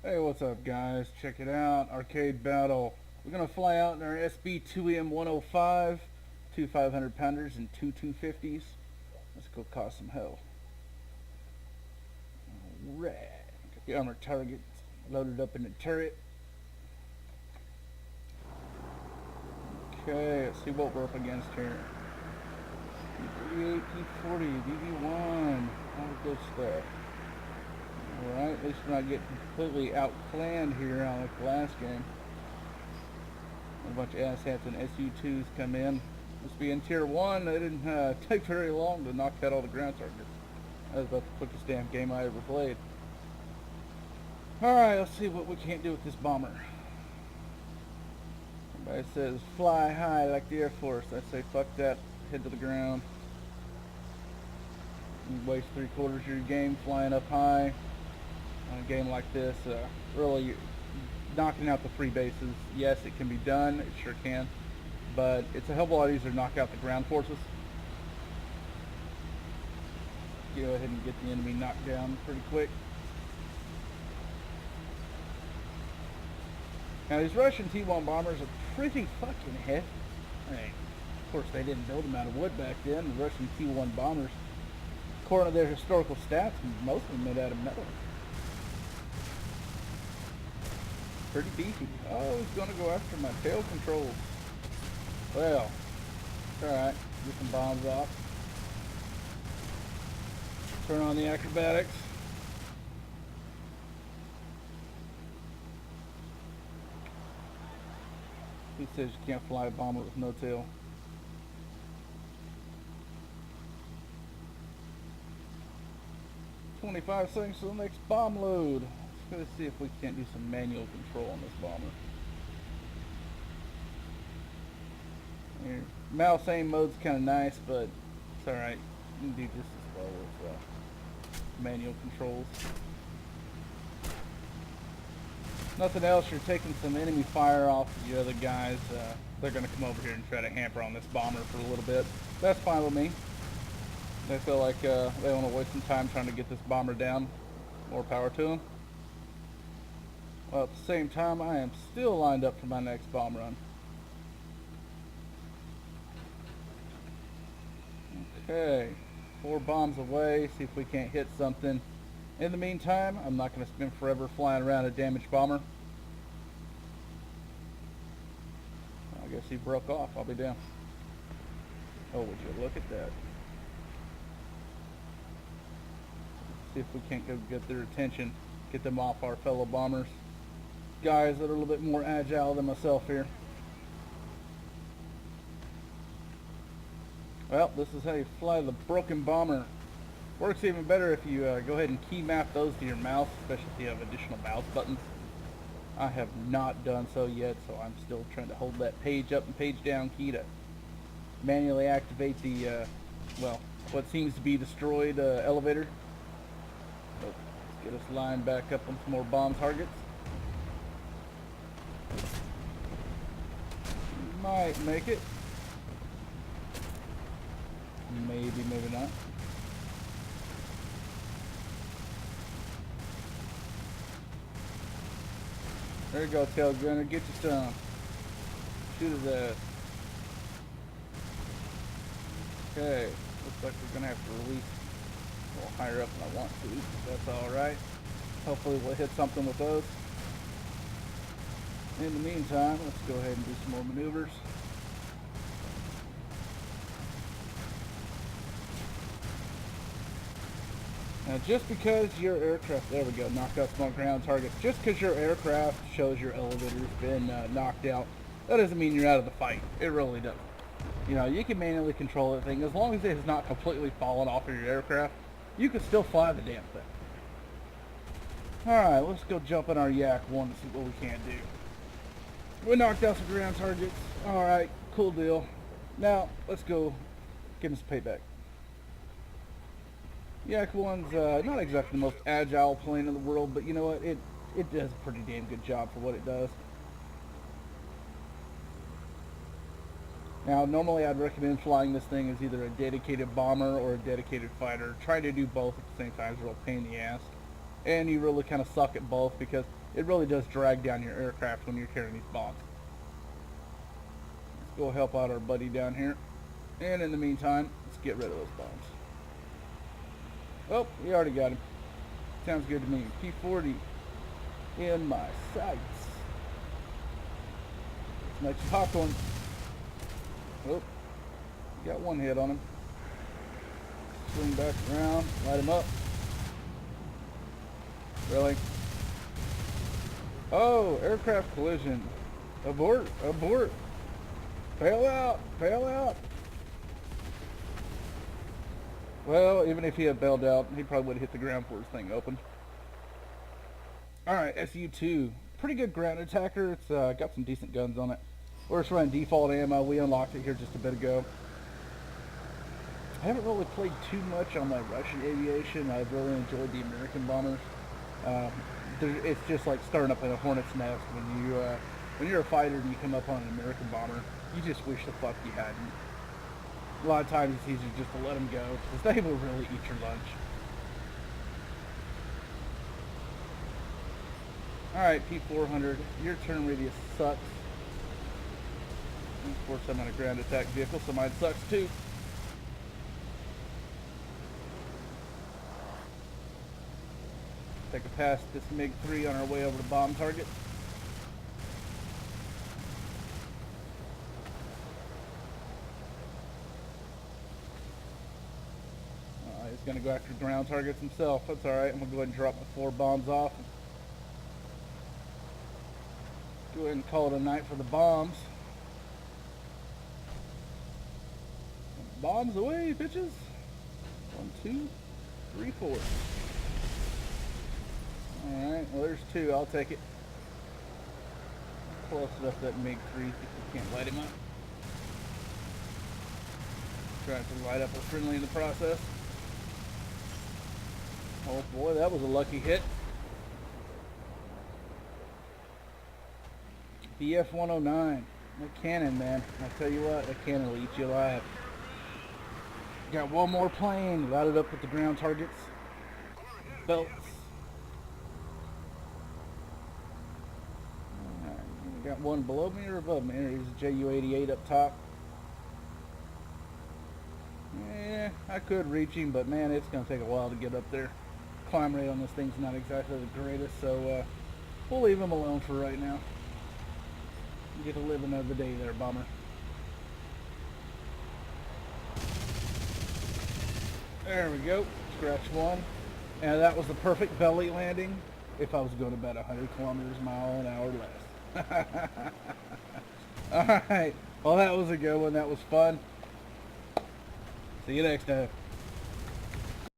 Hey, what's up, guys? Check it out. Arcade battle. We're going to fly out in our SB2M 105, two 500 pounders and two 250s. Let's go cause some hell. Alright. Got the armored targets loaded up in the turret. Okay, let's see what we're up against here. P38, P40, BB1, all the good stuff. Alright, at least we're not getting completely outclanned here like the last game. A bunch of asshats and SU2s come in. Must be in tier 1. They didn't take very long to knock out all the ground targets. That was about the quickest damn game I ever played. Alright, let's see what we can't do with this bomber. Everybody says fly high like the Air Force. I say fuck that, head to the ground. You waste 3/4 of your game flying up high. On a game like this, really knocking out the free bases, yes, it can be done, it sure can, but it's a hell of a lot easier to knock out the ground forces. Go ahead and get the enemy knocked down pretty quick. Now these Russian T-1 bombers are pretty fucking heavy. I mean, of course they didn't build them out of wood back then. The Russian T-1 bombers, according to their historical stats, most of them made out of metal. Pretty beefy. Oh, he's gonna go after my tail controls. Well, it's alright. Get some bombs off. Turn on the acrobatics. Who says you can't fly a bomber with no tail? "25 seconds to the next bomb load." Let's see if we can't do some manual control on this bomber. Here, mouse aim mode's kind of nice, but it's alright. You can do just as well with manual controls. Nothing else, you're taking some enemy fire off the other guys. They're going to come over here and try to hamper on this bomber for a little bit. That's fine with me. They feel like they want to waste some time trying to get this bomber down. More power to them. Well, at the same time, I am still lined up for my next bomb run. Okay, 4 bombs away, see if we can't hit something. In the meantime, I'm not going to spend forever flying around a damaged bomber. I guess he broke off, I'll be down. Oh, would you look at that. See if we can't go get their attention, get them off our fellow bombers. Guys that are a little bit more agile than myself here. Well, this is how you fly the broken bomber. Works even better if you go ahead and key map those to your mouse, especially if you have additional mouse buttons. I have not done so yet, so I'm still trying to hold that page up and page down key to manually activate the, well, what seems to be destroyed elevator. So let's get us lined back up on some more bomb targets. Might make it. Maybe, maybe not. There you go, tail gunner. Get you some. Shoot his ass. Okay. Looks like we're gonna have to release a little higher up than I want to. That's alright. Hopefully we'll hit something with those. In the meantime, let's go ahead and do some more maneuvers. Now just because your aircraft, there we go, knocked out small ground targets, just because your aircraft shows your elevator's been knocked out, that doesn't mean you're out of the fight. It really doesn't. You know, you can manually control that thing. As long as it has not completely fallen off of your aircraft, you can still fly the damn thing. Alright, let's go jump in our Yak 1 to see what we can do. We knocked out some ground targets. Alright, cool deal. Now, let's go get us payback. Yak 1's not exactly the most agile plane in the world, but you know what? It does a pretty damn good job for what it does. Now, normally I'd recommend flying this thing as either a dedicated bomber or a dedicated fighter. Trying to do both at the same time is a real pain in the ass. and you really kind of suck at both because it really does drag down your aircraft when you're carrying these bombs. Let's go help out our buddy down here, and in the meantime, let's get rid of those bombs. Oh, we already got him. Sounds good to me. P40 in my sights. Let's make some popcorn. Oh, got one hit on him. Swing back around, light him up. Really? Oh, aircraft collision. Abort, abort. Bail out, bail out. Well, even if he had bailed out, he probably would have hit the ground before his thing opened. Alright, SU-2. Pretty good ground attacker. It's got some decent guns on it. We're just running default ammo. We unlocked it here just a bit ago. I haven't really played too much on my Russian aviation. I've really enjoyed the American bombers. It's just like starting up in a hornet's nest when you're a fighter and you come up on an American bomber. You just wish the fuck you hadn't. A lot of times it's easier just to let them go because they will really eat your lunch. Alright, P400, your turn radius sucks. And of course I'm on a ground attack vehicle, so mine sucks too. Take a pass this MiG-3 on our way over to bomb target. He's going to go after ground targets himself. That's alright. I'm going to go ahead and drop the 4 bombs off. Go ahead and call it a night for the bombs. Bombs away, bitches. 1, 2, 3, 4. Alright, well there's 2. I'll take it. Close enough that MiG-3 if we can't light him up. Trying to light up a friendly in the process. Oh boy, that was a lucky hit. BF-109. That cannon, man. I tell you what, that cannon will eat you alive. Got one more plane. Light up with the ground targets. Belts. Alright, got one below me or above me. There's a Ju-88 up top. Yeah, I could reach him, but man, it's going to take a while to get up there. Climb rate on this thing's not exactly the greatest, so we'll leave him alone for right now. You get to live another day there, bomber. There we go. Scratch one. And that was the perfect belly landing if I was going about 100 kilometers a mile an hour less. Alright. Well, that was a good one. That was fun. See you next time.